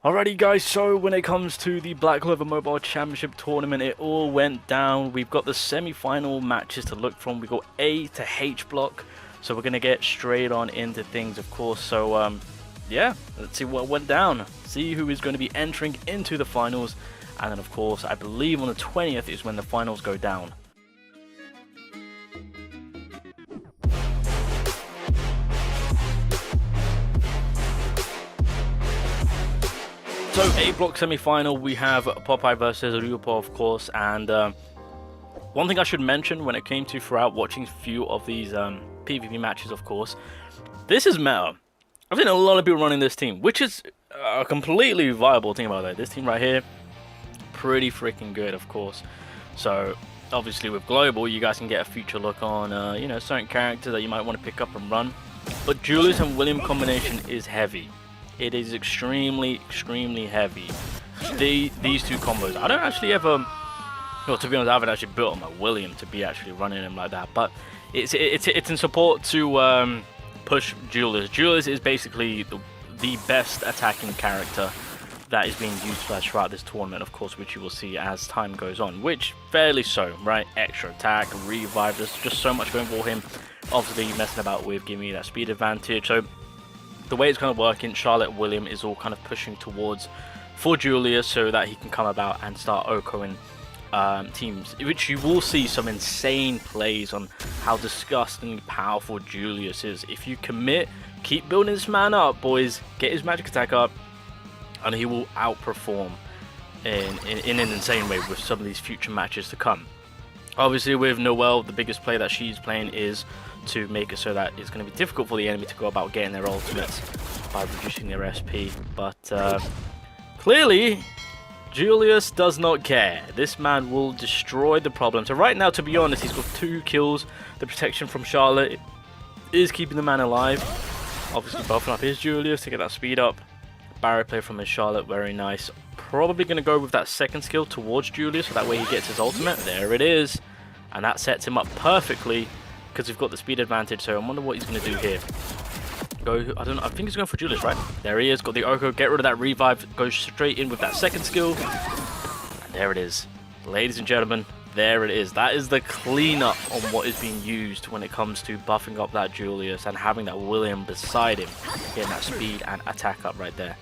Alrighty guys, so when it comes to the Black Clover Mobile Championship Tournament, it all went down. We've got the semi-final matches to look from. We got A to H block, so we're going to get straight on into things, of course. So yeah, let's see what went down, see who is going to be entering into the finals, and then of course I believe on the 20th is when the finals go down. So A block semi-final, we have Popeye versus Ryupo, of course, and one thing I should mention when it came to throughout watching a few of these PvP matches, of course, this is meta. I've seen a lot of people running this team, which is a completely viable team, by the way. This team right here, pretty freaking good, of course. So obviously with Global, you guys can get a future look on, you know, certain characters that you might want to pick up and run. But Julius and William combination is heavy. It is extremely heavy. These two combos, I don't actually ever, well, to be honest, I haven't actually built on my William to be actually running him like that. But it's in support to push Julius. Julius is basically the best attacking character that is being used throughout this tournament, of course, which you will see as time goes on. Which fairly so, right? Extra attack, revive. There's just so much going for him. Obviously, messing about with giving you that speed advantage. So the way it's kind of working, Charlotte William is all kind of pushing towards for Julius so that he can come about and start OHKOing teams, which you will see some insane plays on how disgustingly powerful Julius is. If you commit, keep building this man up, boys, get his magic attack up, and he will outperform in an insane way with some of these future matches to come. Obviously with Noelle, the biggest play that she's playing is to make it so that it's going to be difficult for the enemy to go about getting their ultimates by reducing their SP. But clearly, Julius does not care. This man will destroy the problem. So right now, to be honest, he's got 2 kills. The protection from Charlotte is keeping the man alive. Obviously buffing up his Julius to get that speed up. Barrier play from his Charlotte, very nice. Probably going to go with that second skill towards Julius, so that way he gets his ultimate. There it is. And that sets him up perfectly, because we've got the speed advantage. So I wonder what he's going to do here. I don't know, I think he's going for Julius, right? There he is, got the OHKO, get rid of that revive, goes straight in with that second skill. And there it is. Ladies and gentlemen, there it is. That is the cleanup on what is being used when it comes to buffing up that Julius and having that William beside him, getting that speed and attack up right there.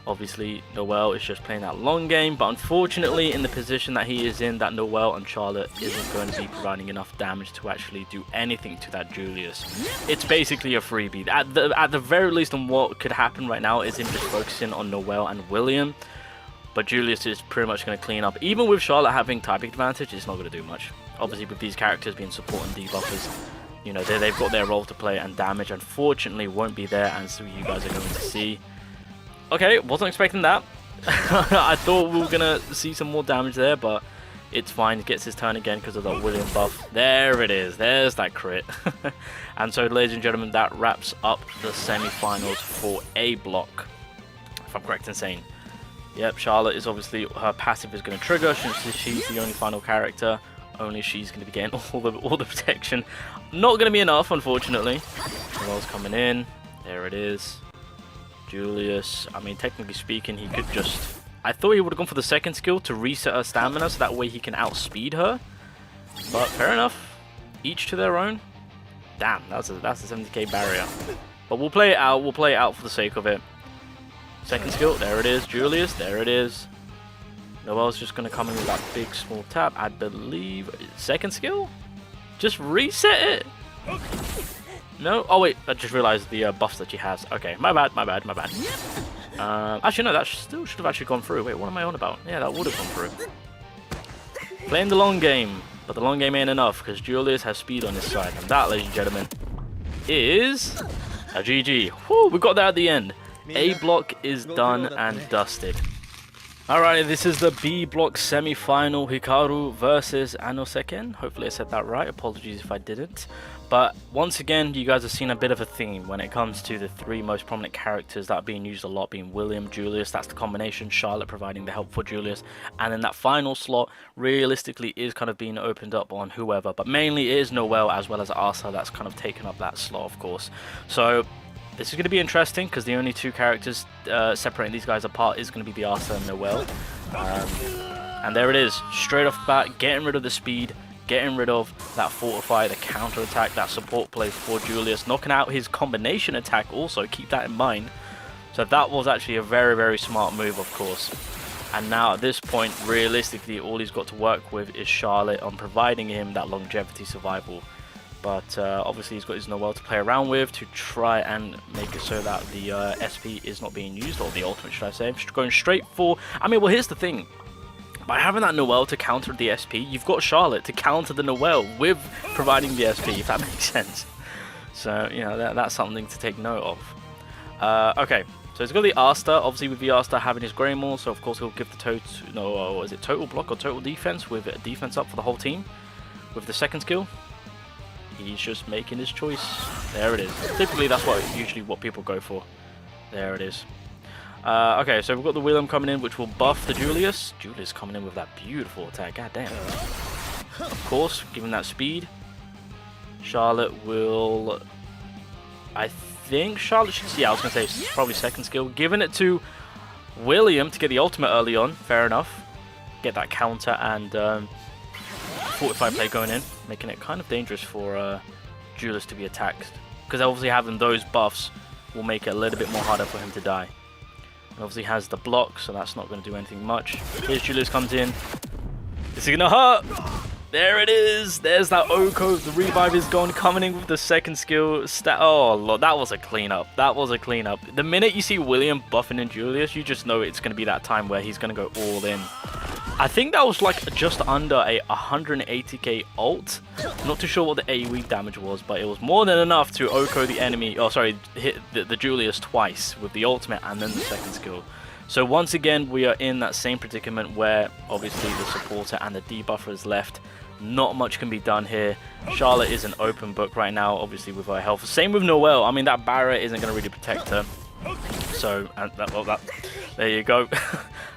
Obviously, Noelle is just playing that long game, but unfortunately, in the position that he is in, that Noelle and Charlotte isn't going to be providing enough damage to actually do anything to that Julius. It's basically a freebie. At the very least, on what could happen right now is him just focusing on Noelle and William, but Julius is pretty much going to clean up. Even with Charlotte having typing advantage, it's not going to do much. Obviously, with these characters being support and debuffers, you know, they've got their role to play, and damage, unfortunately, won't be there, and so you guys are going to see. Okay, wasn't expecting that. I thought we were going to see some more damage there, but it's fine. He gets his turn again because of that William buff. There it is. There's that crit. And so, ladies and gentlemen, that wraps up the semi-finals for A block, if I'm correct in saying. Yep, Charlotte is obviously, her passive is going to trigger since she's the only final character. Only she's going to be getting all the protection. Not going to be enough, unfortunately. Noelle's coming in. There it is. Julius, I mean, technically speaking, he could just... I thought he would have gone for the second skill to reset her stamina, so that way he can outspeed her. But fair enough. Each to their own. Damn, that's a 70k barrier. But we'll play it out. We'll play it out for the sake of it. Second skill, there it is. Julius, there it is. Noelle's just going to come in with that big small tap, I believe. Second skill? Just reset it? No? Oh wait, I just realized the buffs that she has. Okay, my bad. Actually no, that still should have actually gone through. Wait, what am I on about? Yeah, that would have gone through. Playing the long game, but the long game ain't enough, because Julius has speed on his side. And that, ladies and gentlemen, is a GG. Whew, we got there at the end. A block is done and dusted. Alright, this is the B block semi-final, Hikaru versus Anoseken. Hopefully I said that right, apologies if I didn't. But once again, you guys have seen a bit of a theme when it comes to the 3 most prominent characters that are being used a lot, being William, Julius, that's the combination, Charlotte providing the help for Julius, and then that final slot realistically is kind of being opened up on whoever, but mainly it is Noelle as well as Asa that's kind of taken up that slot, of course. So This is going to be interesting because the only two characters separating these guys apart is going to be the Asta and Noel. And there it is, straight off the bat, getting rid of the speed, getting rid of that fortify, the counter attack, that support play for Julius, knocking out his combination attack also, keep that in mind. So that was actually a very, very smart move, of course. And now at this point, realistically, all he's got to work with is Charlotte on providing him that longevity survival. But obviously he's got his Noel to play around with to try and make it so that the SP is not being used, or the ultimate should I say. Going straight for, I mean, well, here's the thing. By having that Noel to counter the SP, you've got Charlotte to counter the Noel with providing the SP, if that makes sense. So, you know, that's something to take note of. Okay, so he's got the Asta. Obviously, with the Asta having his Greymore, so of course he'll give the total block or total defense with a defense up for the whole team. With the second skill, he's just making his choice. There it is. Typically, that's usually what people go for. There it is. Okay, so we've got the William coming in, which will buff the Julius. Julius coming in with that beautiful attack. God damn. Of course, given that speed, Charlotte will. I think Charlotte should. Yeah, I was gonna say probably second skill. Giving it to William to get the ultimate early on. Fair enough. Get that counter and fortify play going in, making it kind of dangerous for Julius to be attacked, because obviously having those buffs will make it a little bit more harder for him to die. And obviously has the block, so that's not going to do anything much. Here's Julius comes in. Is he going to hurt? There it is. There's that Oko. The revive is gone. Coming in with the second skill. Oh, Lord, that was a cleanup. That was a cleanup. The minute you see William buffing in Julius, you just know it's going to be that time where he's going to go all in. I think that was like just under a 180k ult. Not too sure what the AoE damage was, but it was more than enough to Oko the enemy. Oh, sorry, hit the Julius twice with the ultimate and then the second skill. So once again, we are in that same predicament where obviously the supporter and the debuffer is left. Not much can be done here. Charlotte is an open book right now, obviously with her health. Same with Noel. I mean, that barrier isn't going to really protect her. So, there you go.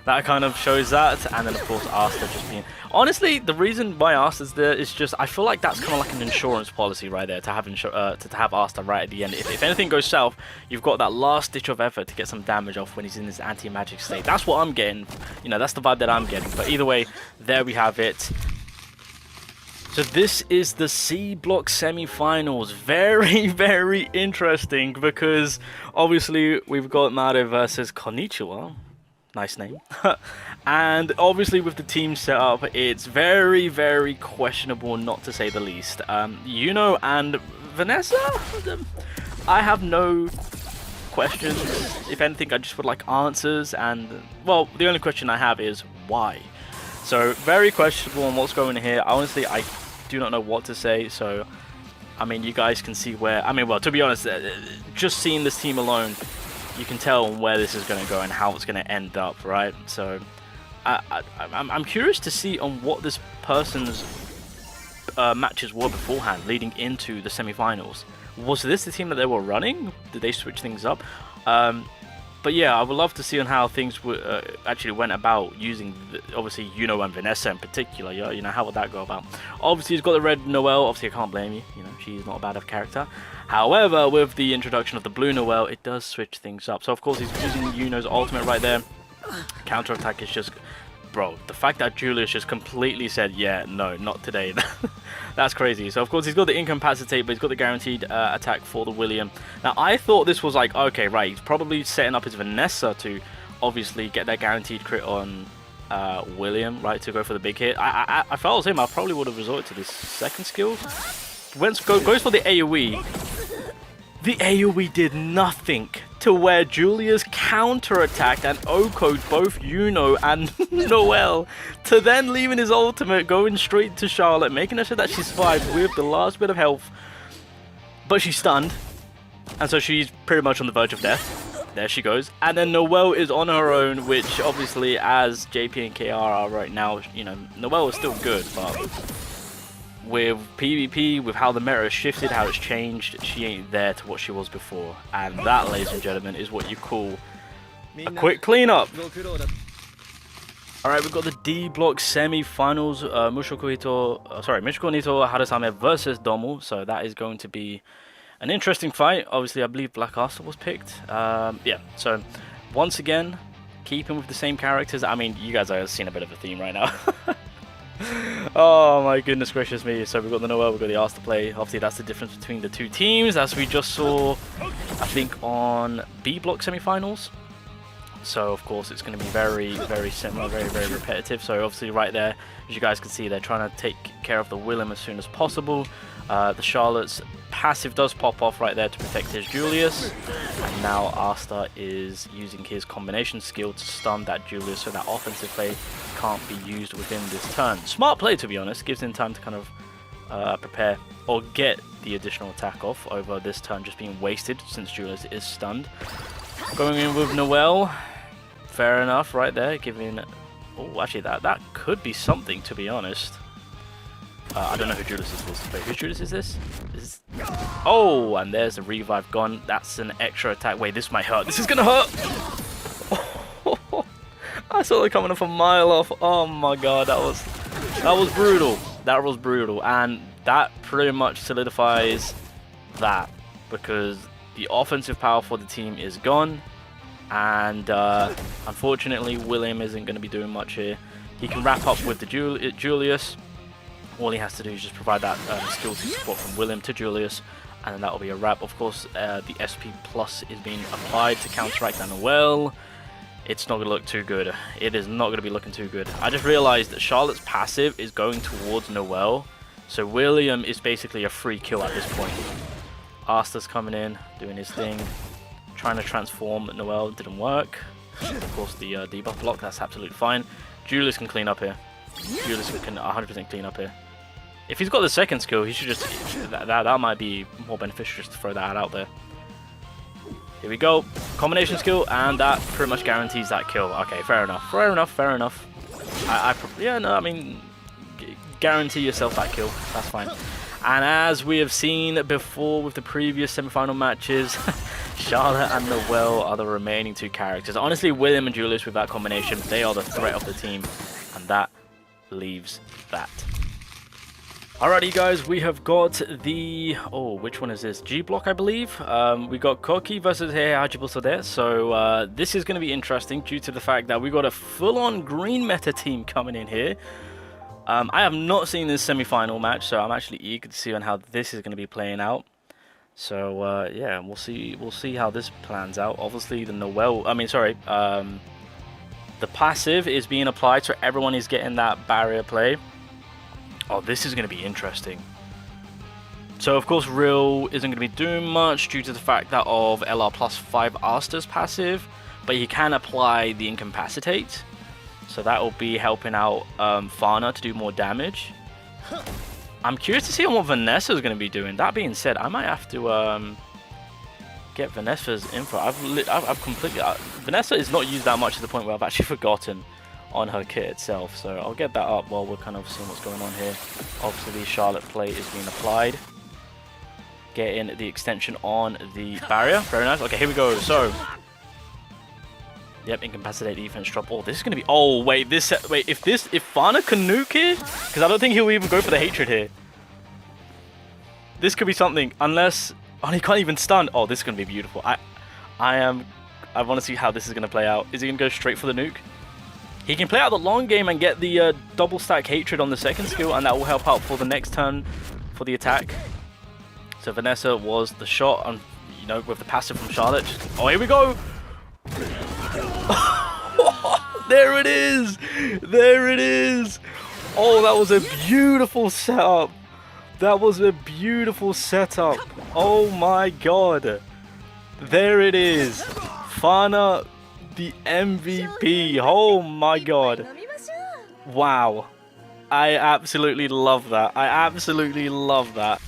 That kind of shows that. And then, of course, Asta just being... Honestly, the reason why Asta's there is just... I feel like that's kind of like an insurance policy right there, to have Asta right at the end. If anything goes south, you've got that last ditch of effort to get some damage off when he's in his anti-magic state. That's what I'm getting. You know, that's the vibe that I'm getting. But either way, there we have it. So this is the C block semi-finals. Very, very interesting, because obviously we've got Mario versus Konnichiwa. Nice name. And obviously with the team set up, it's very, very questionable, not to say the least. Yuno and Vanessa, I have no questions. If anything, I just would like answers. And, well, the only question I have is why? So very questionable on what's going on here. Honestly, I do not know what to say. So, I mean, you guys can see where... I mean, well, to be honest, just seeing this team alone, you can tell where this is going to go and how it's going to end up, right? So, I'm curious to see on what this person's matches were beforehand, leading into the semi-finals. Was this the team that they were running? Did they switch things up? But yeah, I would love to see on how things actually went about using, obviously, Yuno and Vanessa in particular. You know, how would that go about? Obviously, he's got the red Noel. Obviously, I can't blame you. You know, she's not a bad of character. However, with the introduction of the blue Noel, it does switch things up. So, of course, he's using Yuno's ultimate right there. Counter attack is just... Bro, the fact that Julius just completely said, yeah, no, not today. That's crazy. So, of course, he's got the incapacitate, but he's got the guaranteed attack for the William. Now, I thought this was like, okay, right, he's probably setting up his Vanessa to obviously get that guaranteed crit on William, right, to go for the big hit. If I was him, I probably would have resorted to this second skill. Goes for the AoE. The AoE did nothing to where Julius counter-attacked and Oko'd both Yuno and Noel, to then leaving his ultimate, going straight to Charlotte, making her sure that she survived with the last bit of health. But she's stunned, and so she's pretty much on the verge of death. There she goes. And then Noel is on her own, which obviously, as JP and KR are right now, you know, Noel is still good, but... with PvP, with how the meta has shifted, how it's changed, she ain't there to what she was before. And that, ladies and gentlemen, is what you call a quick cleanup. Alright, we've got the D block semi-finals. Michiko Nito Harasame versus Domu. So that is going to be An interesting fight. Obviously, I believe Black Asta was picked. Yeah, so once again, keeping with the same characters. I mean, you guys are seeing a bit of a theme right now. Oh my goodness gracious me. So we've got the Noel, we've got the Asta play. Obviously, that's the difference between the two teams, as we just saw, I think, on B block semifinals. So of course it's going to be very, very similar, very, very repetitive. So obviously right there, as you guys can see, they're trying to take care of the Willem as soon as possible. The Charlotte's passive does pop off right there to protect his Julius. And now Asta is using his combination skill to stun that Julius, so that offensive play can't be used within this turn. Smart play, to be honest. Gives him time to kind of prepare or get the additional attack off over this turn just being wasted since Julius is stunned. Going in with Noel. Fair enough right there. Giving... Oh, actually that could be something, to be honest. I don't know who Julius is supposed to play. Whose Julius is this? Oh, and there's a revive gone. That's an extra attack. Wait, this might hurt. This is gonna hurt! I saw it coming up a mile off. Oh my god, that was brutal. That was brutal. And that pretty much solidifies that, because the offensive power for the team is gone. And unfortunately, William isn't going to be doing much here. He can wrap up with the Julius. All he has to do is just provide that skill to support from William to Julius, and then that will be a wrap. Of course, the SP Plus is being applied to counteract that Noel. It's not going to look too good. It is not going to be looking too good. I just realized that Charlotte's passive is going towards Noel, so William is basically a free kill at this point. Asta's coming in, doing his thing, trying to transform Noel. Didn't work. Of course, the debuff block, that's absolutely fine. Julius can clean up here. Julius can 100% clean up here. If he's got the second skill, he should just... That might be more beneficial just to throw that out there. Here we go. Combination skill, and that pretty much guarantees that kill. Okay, fair enough. Fair enough, fair enough. Yeah, no, I mean... Guarantee yourself that kill. That's fine. And as we have seen before with the previous semi-final matches... Charlotte and Noel are the remaining two characters. Honestly, William and Julius with that combination, they are the threat of the team. And that leaves that. Alrighty guys, we have got the... Oh, which one is this? G block, I believe. We got Koki versus Hajibo Sode. So this is going to be interesting due to the fact that we got a full-on green meta team coming in here. I have not seen this semi-final match, so I'm actually eager to see on how this is going to be playing out. So yeah, we'll see how this plans out. Obviously the the passive is being applied, so everyone is getting that barrier play. Oh, this is going to be interesting. So of course Real isn't going to be doing much due to the fact that of LR plus 5 Asta's passive, but he can apply the incapacitate, so that will be helping out Fana to do more damage. I'm curious to see what Vanessa is going to be doing. That being said, I might have to get Vanessa's info. I've completely... Vanessa is not used that much to the point where I've actually forgotten on her kit itself. So I'll get that up while we're kind of seeing what's going on here. Obviously, the Charlotte play is being applied. Getting the extension on the barrier. Very nice. Okay, here we go. So... Yep, incapacitate defense drop. Oh, this is going to be... Oh, wait, if Fana can nuke here? Because I don't think he'll even go for the hatred here. This could be something, unless... Oh, he can't even stun. Oh, this is going to be beautiful. I want to see how this is going to play out. Is he going to go straight for the nuke? He can play out the long game and get the double stack hatred on the second skill, and that will help out for the next turn for the attack. So Vanessa was the shot, on, you know, with the passive from Charlotte. Oh, here we go! There it is! There it is! Oh, that was a beautiful setup. That was a beautiful setup. Oh my god. There it is. Fana, the MVP. Oh my god. Wow. I absolutely love that. I absolutely love that.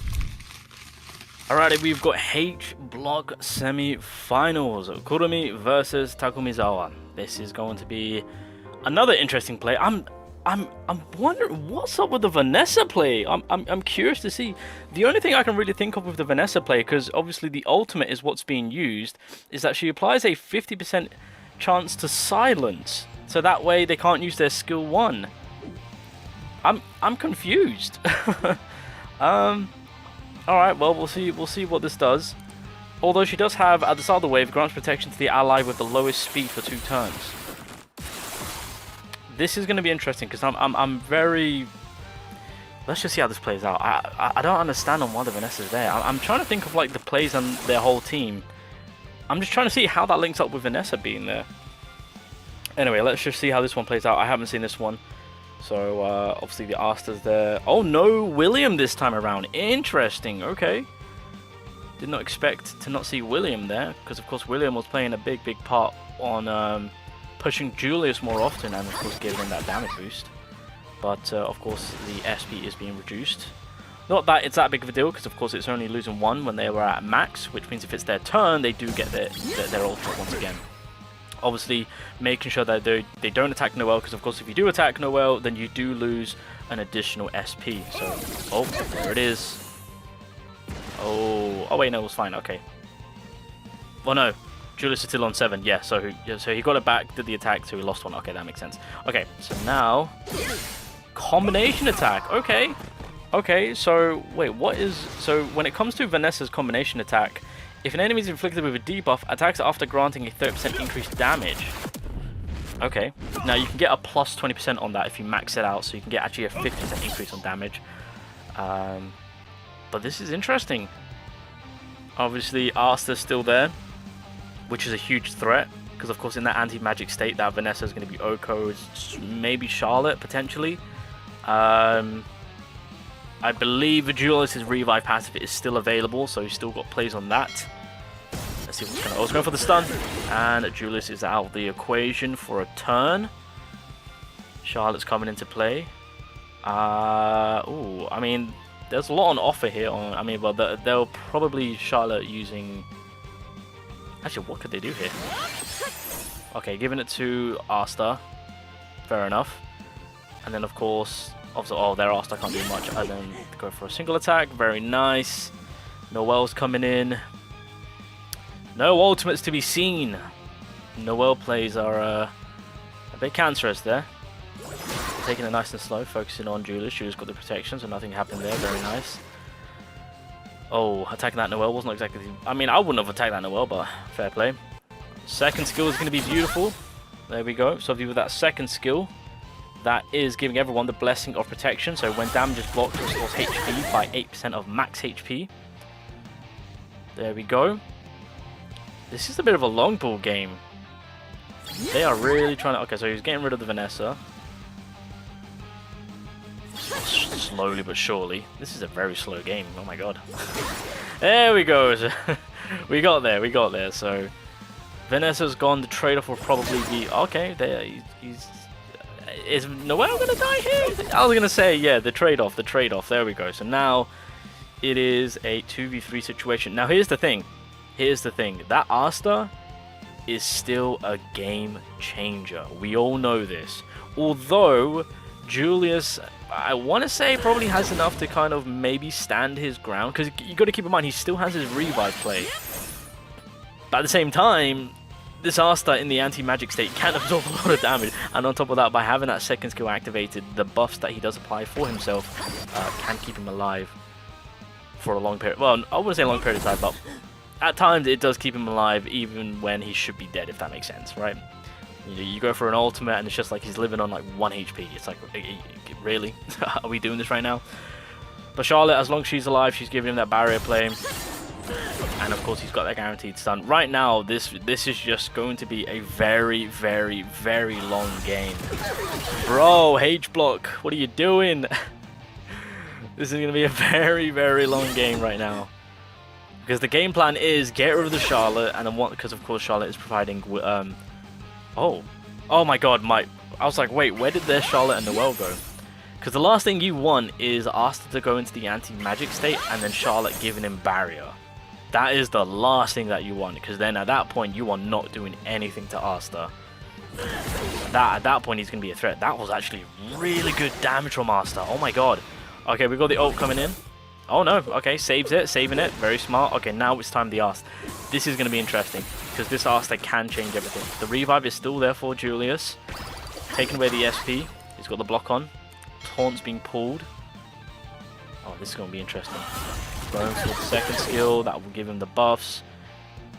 Alrighty, we've got H block semi-finals. Kurumi versus Takumizawa. This is going to be another interesting play. I'm wondering what's up with the Vanessa play. I'm curious to see. The only thing I can really think of with the Vanessa play, because obviously the ultimate is what's being used, is that she applies a 50% chance to silence, so that way they can't use their skill 1. I'm confused. All right, well, we'll see what this does. Although she does have, at the start of the wave, grants protection to the ally with the lowest speed for 2 turns. This is going to be interesting because I'm very... Let's just see how this plays out. I don't understand on why the Vanessa's there. I'm trying to think of like the plays and their whole team. I'm just trying to see how that links up with Vanessa being there. Anyway, let's just see how this one plays out. I haven't seen this one. So, obviously the Asta's there. Oh, no William this time around. Interesting. Okay. Did not expect to not see William there. Because, of course, William was playing a big part on pushing Julius more often. And, of course, giving him that damage boost. But, of course, the SP is being reduced. Not that it's that big of a deal. Because, of course, it's only losing 1 when they were at max. Which means if it's their turn, they do get their ultimate once again. Obviously, making sure that they don't attack Noelle, because of course if you do attack Noelle, then you do lose an additional SP. So, oh, there it is. Oh wait, no, it was fine. Okay. Well, no, Julius is still on 7. Yeah, so he got it back, did the attack, so he lost 1. Okay, that makes sense. Okay, so now combination attack. Okay, okay. So wait, what is so when it comes to Vanessa's combination attack? If an enemy is inflicted with a debuff, attacks after granting a 30% increased damage. Okay. Now you can get a plus 20% on that if you max it out, so you can get actually a 50% increase on damage. But this is interesting. Obviously, Asta's still there, which is a huge threat. Because of course in that anti-magic state, that Vanessa is going to be Oko, maybe Charlotte, potentially. I believe Julius' revive passive is still available, so he's still got plays on that. Let's see what's going on. I was going for the stun, and Julius is out of the equation for a turn. Charlotte's coming into play. Ooh, I mean, there's a lot on offer here. Well, they'll probably Charlotte using... Actually, what could they do here? Okay, giving it to Asta. Fair enough. And then, of course... Also, oh, their Asta can't do much other than go for a single attack. Very nice. Noelle's coming in. No ultimates to be seen. Noelle plays are a bit cancerous there. Taking it nice and slow, focusing on Julius. Julius got the protection, so nothing happened there. Very nice. Oh, attacking that Noelle wasn't exactly... I mean, I wouldn't have attacked that Noelle, but fair play. Second skill is going to be beautiful. There we go. So with that second skill... That is giving everyone the blessing of protection. So when damage is blocked, it restores HP by 8% of max HP. There we go. This is a bit of a long ball game. They are really trying to... Okay, so he's getting rid of the Vanessa. Slowly but surely. This is a very slow game. Oh my god. There we go. we got there. So Vanessa's gone. The trade-off will probably be... Okay, there. Is Noelle gonna die here? I was gonna say, yeah, the trade-off. There we go. So now it is a 2v3 situation. Now here's the thing. That Asta is still a game changer. We all know this. Although Julius, I want to say, probably has enough to kind of maybe stand his ground, because you got to keep in mind he still has his revive play. But at the same time, this Asta in the anti-magic state can absorb a lot of damage, and on top of that, by having that second skill activated, the buffs that he does apply for himself can keep him alive for a long period. Well, I wouldn't say a long period of time, but at times it does keep him alive even when he should be dead, if that makes sense, right? You go for an ultimate and it's just like he's living on like 1 HP. It's like, really? Are we doing this right now? But Charlotte, as long as she's alive, she's giving him that barrier play. And of course he's got that guaranteed stun. Right now, this is just going to be a very, very, very long game. Bro, H-block, what are you doing? This is going to be a very, very long game right now. Because the game plan is get rid of the Charlotte, and then because of course Charlotte is providing... Oh my god, I was like, wait, where did their Charlotte and Noelle go? Because the last thing you want is Asta to go into the anti-magic state and then Charlotte giving him barrier. That is the last thing that you want, because then at that point you are not doing anything to Asta. At that point he's going to be a threat. That was actually really good damage from Asta. Oh my god. Okay, we got the ult coming in. Oh no, okay, saving it, very smart. Okay, now it's time to the Asta. This is going to be interesting, because this Asta can change everything. The revive is still there for Julius. Taking away the SP. He's got the block on. Taunt's being pulled. Oh, this is going to be interesting. going for the second skill. That will give him the buffs.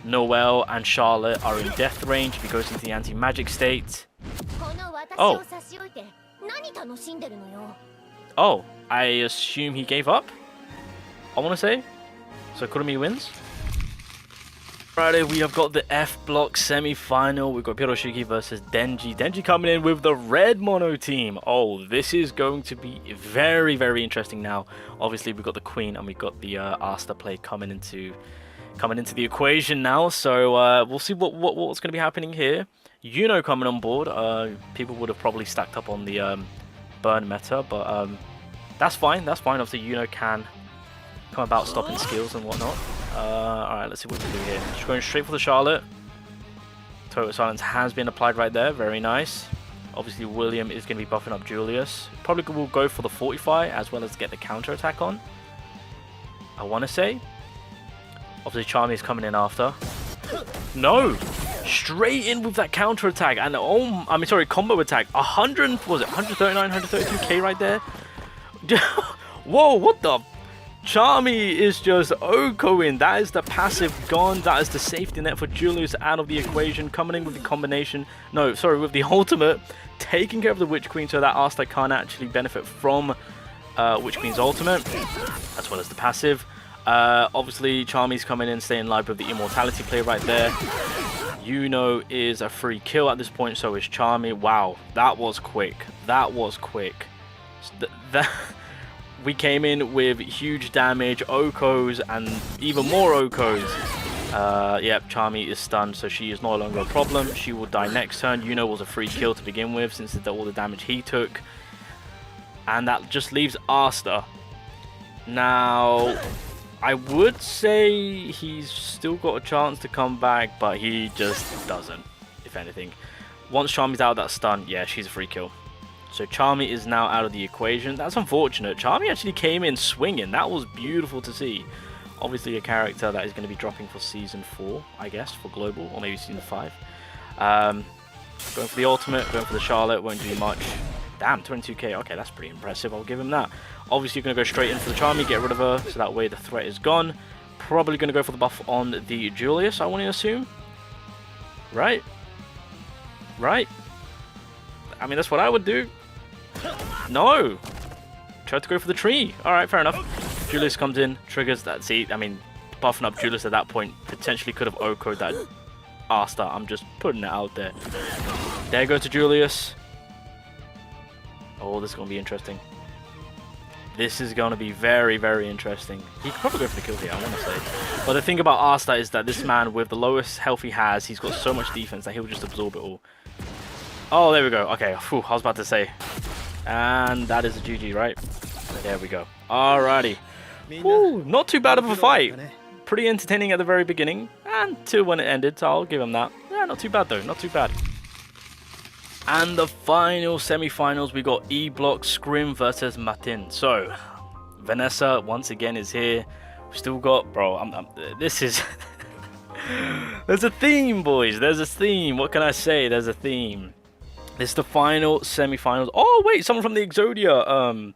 Noelle and Charlotte are in death range if he goes into the anti-magic state. Oh. Oh, I assume he gave up? I want to say. So Kurumi wins. Friday, we have got the F block semi-final. We've got Piroshiki versus Denji. Denji coming in with the red mono team. Oh, this is going to be very, very interesting now. Obviously, we've got the Queen and we've got the Asta play coming into the equation now. So we'll see what's going to be happening here. Yuno coming on board. People would have probably stacked up on the burn meta, but that's fine. That's fine. Obviously, Yuno can come about stopping skills and whatnot. Alright, let's see what we can do here. Just going straight for the Charlotte. Total Silence has been applied right there. Very nice. Obviously, William is going to be buffing up Julius. Probably will go for the Fortify as well as get the counter attack on. I want to say. Obviously, Charmy is coming in after. No! Straight in with that counter attack. And combo attack. 139, 132k right there. Whoa, what the? Charmy is just Okoing. That is the passive gone. That is the safety net for Julius out of the equation. Coming in with the combination. No, sorry, with the ultimate. Taking care of the Witch Queen so that Asta can't actually benefit from Witch Queen's ultimate. As well as the passive. Obviously, Charmy's coming in, staying live with the Immortality play right there. Yuno is a free kill at this point. So is Charmy. Wow, that was quick. That was quick. We came in with huge damage, Okos, and even more Okos. Yep, Charmy is stunned, so she is no longer a problem. She will die next turn. Yuno was a free kill to begin with, since all the damage he took. And that just leaves Asta. Now, I would say he's still got a chance to come back, but he just doesn't, if anything. Once Charmy's out of that stun, yeah, she's a free kill. So Charmy is now out of the equation. That's unfortunate. Charmy actually came in swinging. That was beautiful to see. Obviously a character that is going to be dropping for Season 4, I guess, for Global, or maybe Season 5. Going for the ultimate, going for the Charlotte, won't do much. Damn, 22k. Okay, that's pretty impressive. I'll give him that. Obviously, you're going to go straight in for the Charmy, get rid of her, so that way the threat is gone. Probably going to go for the buff on the Julius, I want to assume. Right? Right? I mean, that's what I would do. No! Tried to go for the tree. Alright, fair enough. Julius comes in, triggers that. See, I mean, buffing up Julius at that point potentially could have Oko'd that Asta. I'm just putting it out there. There goes to Julius. Oh, this is going to be interesting. This is going to be very, very interesting. He could probably go for the kill here, I want to say. But the thing about Asta is that this man, with the lowest health he has, he's got so much defense that he'll just absorb it all. Oh, there we go. Okay, whew, I was about to say. And that is a GG, right? There we go. Alrighty. Whew, not too bad of a fight. Pretty entertaining at the very beginning. And till when it ended, so I'll give him that. Yeah, not too bad though. Not too bad. And the final semi-finals, we got E Block Scrim versus Martin. So, Vanessa once again is here. We've still got, bro, this is... There's a theme, boys. There's a theme. What can I say? There's a theme. This is the final semi-finals. Oh, wait, someone from the Exodia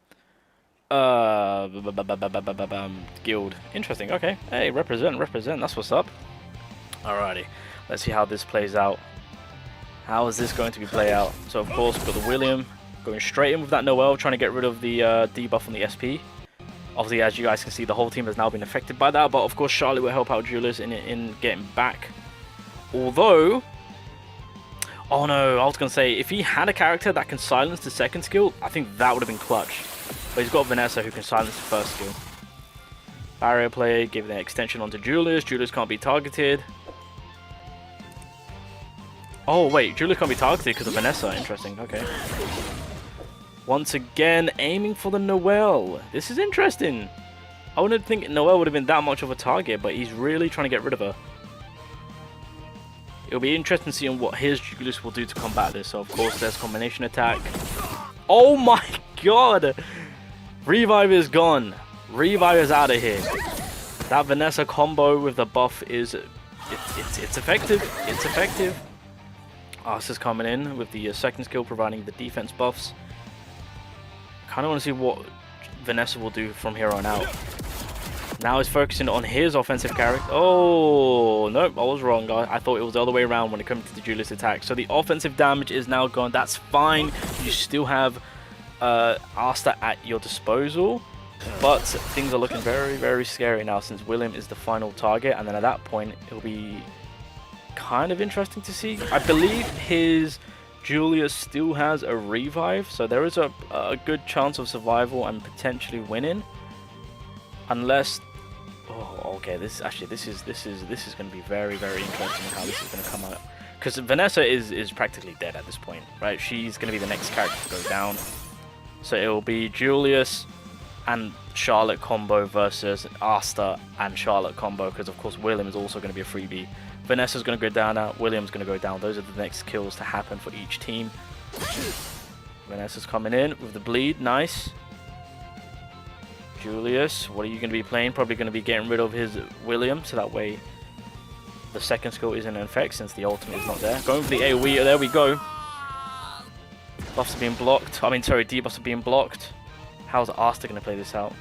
guild. Interesting. Okay. Hey, represent. That's what's up. Alrighty. Let's see how this plays out. How is this going to play out? So, of course, we've got the William going straight in with that Noelle, trying to get rid of the debuff on the SP. Obviously, as you guys can see, the whole team has now been affected by that. But, of course, Charlotte will help out Julius in getting back. Although... Oh no, I was going to say, if he had a character that can silence the second skill, I think that would have been clutch. But he's got Vanessa who can silence the first skill. Barrier play, give the extension onto Julius. Julius can't be targeted. Oh wait, Julius can't be targeted because of Vanessa. Interesting, okay. Once again, aiming for the Noelle. This is interesting. I wouldn't think Noelle would have been that much of a target, but he's really trying to get rid of her. It'll be interesting seeing what his Julius will do to combat this. So, of course, there's combination attack. Oh my god! Revive is gone. Revive is out of here. That Vanessa combo with the buff is... It's effective. It's effective. Asta's coming in with the second skill, providing the defense buffs. Kind of want to see what Vanessa will do from here on out. Now he's focusing on his offensive character. Oh, nope, I was wrong. I thought it was the other way around when it comes to the Julius attack. So the offensive damage is now gone. That's fine. You still have Asta at your disposal. But things are looking very, very scary now since William is the final target. And then at that point, it'll be kind of interesting to see. I believe his Julius still has a revive. So there is a good chance of survival and potentially winning. Unless... Oh, okay. This is going to be very, very interesting how this is going to come out. Because Vanessa is practically dead at this point, right? She's going to be the next character to go down. So it will be Julius and Charlotte combo versus Asta and Charlotte combo. Because of course William is also going to be a freebie. Vanessa's going to go down now. William's going to go down. Those are the next kills to happen for each team. Vanessa's coming in with the bleed. Nice. Julius, what are you going to be playing? Probably going to be getting rid of his William, so that way the second skill isn't in effect since the ultimate is not there. Going for the AoE, there we go. Buffs are being blocked. I mean, sorry, debuffs are being blocked. How's Asta going to play this out?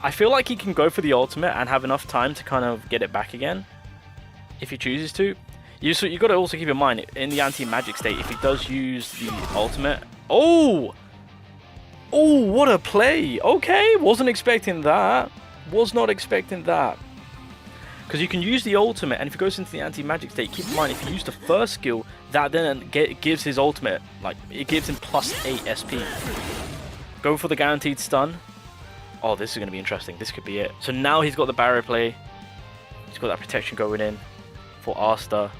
I feel like he can go for the ultimate and have enough time to kind of get it back again, if he chooses to. You've got to also keep in mind, in the anti-magic state, if he does use the ultimate... Oh! Oh, what a play! Okay, wasn't expecting that. Was not expecting that. Because you can use the ultimate, and if it goes into the anti-magic state, keep in mind, if you use the first skill, that then gives his ultimate, like, it gives him +8 SP. Go for the guaranteed stun. Oh, this is going to be interesting. This could be it. So now he's got the barrier play. He's got that protection going in for Asta.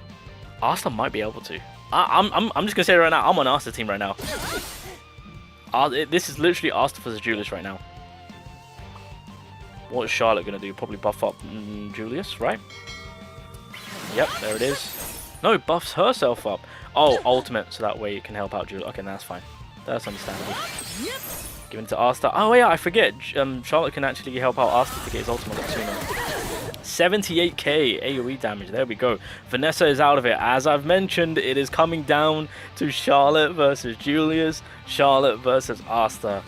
Asta might be able to. I'm just going to say right now, I'm on Asta team right now. This is literally Asta versus Julius right now. What is Charlotte going to do? Probably buff up Julius, right? Yep, there it is. No, buffs herself up. Oh, ultimate, so that way it can help out Julius. Okay, that's fine. That's understandable. Give it to Asta. Oh yeah, I forget. Charlotte can actually help out Asta to get his ultimate up sooner. 78k AoE damage. There we go. Vanessa is out of it. As I've mentioned, it is coming down to Charlotte versus Julius. Charlotte versus Asta.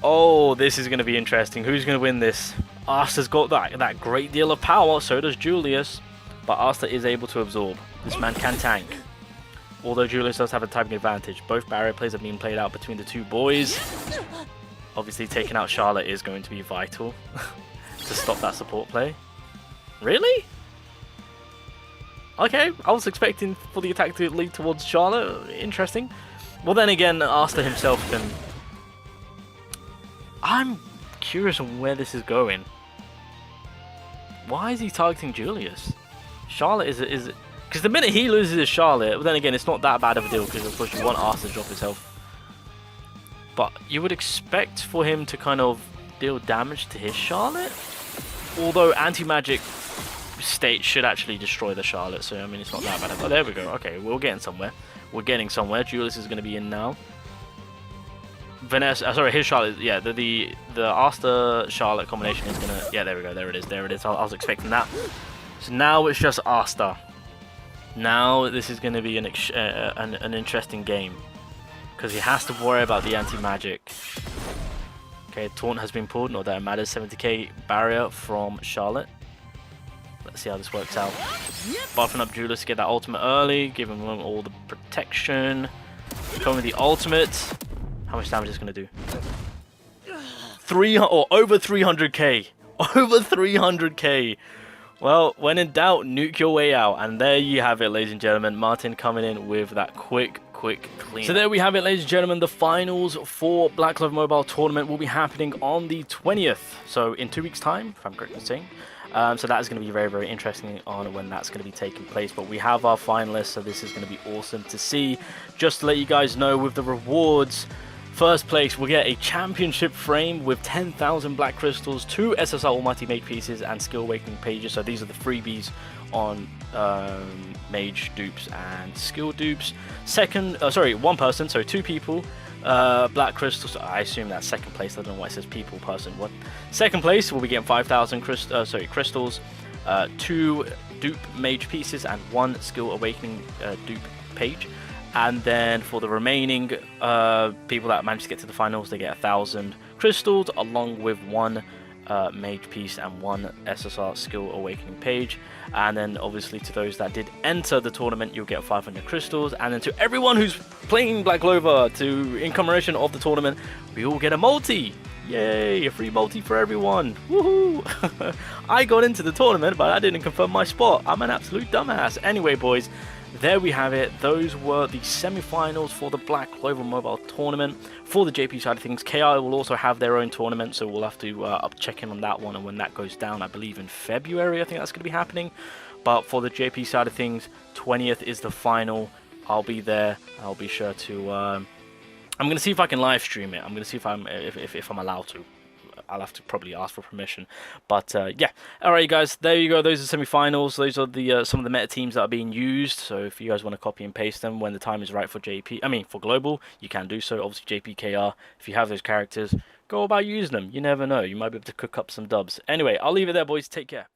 Oh, this is going to be interesting. Who's going to win this? Asta's got that great deal of power. So does Julius. But Asta is able to absorb. This man can tank. Although Julius does have a typing advantage. Both barrier plays are being played out between the two boys. Obviously, taking out Charlotte is going to be vital to stop that support play. Really? Okay, I was expecting for the attack to lead towards Charlotte. Interesting. Well, then again, Asta himself can... I'm curious on where this is going. Why is he targeting Julius? Charlotte is because the minute he loses his Charlotte, but then again, it's not that bad of a deal because of course you want Asta to drop his health. But you would expect for him to kind of deal damage to his Charlotte. Although anti-magic state should actually destroy the Charlotte, so I mean it's not that bad. Oh, there we go. Okay, we're getting somewhere. We're getting somewhere. Julius is going to be in now. Vanessa, sorry, his Charlotte. Yeah, the Asta Charlotte combination is gonna. Yeah, there we go. There it is. There it is. I was expecting that. So now it's just Asta. Now this is going to be an interesting game because he has to worry about the anti-magic. Okay, taunt has been pulled. Not that it matters. 70k barrier from Charlotte. Let's see how this works out. Buffing up Julius to get that ultimate early, giving him all the protection. Coming with the ultimate. How much damage is it going to do? Over 300k. Over 300k. Well, when in doubt, nuke your way out. And there you have it, ladies and gentlemen. Martin coming in with that quick clean. So there we have it, ladies and gentlemen. The finals for Black Clover Mobile Tournament will be happening on the 20th. So in 2 weeks' time, if I'm correct in saying. So that is going to be very, very interesting on when that's going to be taking place. But we have our finalists, so this is going to be awesome to see. Just to let you guys know, with the rewards, first place will get a championship frame with 10,000 black crystals, 2 SSR Almighty Mage pieces, and skill awakening pages. So these are the freebies on mage dupes and skill dupes. One person, so 2 people. Black crystals. I assume that's second place. I don't know why it says people person. What? Second place will be getting 5,000 crystals, 2 dupe mage pieces, and 1 skill awakening dupe page. And then for the remaining people that manage to get to the finals, they get 1,000 crystals along with 1 mage piece and 1 SSR skill awakening page. And then obviously to those that did enter the tournament, you'll get 500 crystals. And then to everyone who's playing Black Clover, in commemoration of the tournament, we all get a multi. Yay, a free multi for everyone. Woohoo! I got into the tournament, but I didn't confirm my spot. I'm an absolute dumbass. Anyway, boys, there we have it. Those were the semi-finals for the Black Clover Mobile Tournament. For the JP side of things, KI will also have their own tournament, so we'll have to check in on that one. And when that goes down, I believe in February, I think that's going to be happening. But for the JP side of things, 20th is the final. I'll be there. I'll be sure to... I'm going to see if I can live stream it. I'm going to see if I'm allowed to. I'll have to probably ask for permission. But yeah, alright guys, there you go. Those are semi-finals. Those are the some of the meta teams that are being used. So if you guys want to copy and paste them when the time is right for for global, you can do so. Obviously JPKR, if you have those characters, go about using them. You never know. You might be able to cook up some dubs. Anyway, I'll leave it there, boys. Take care.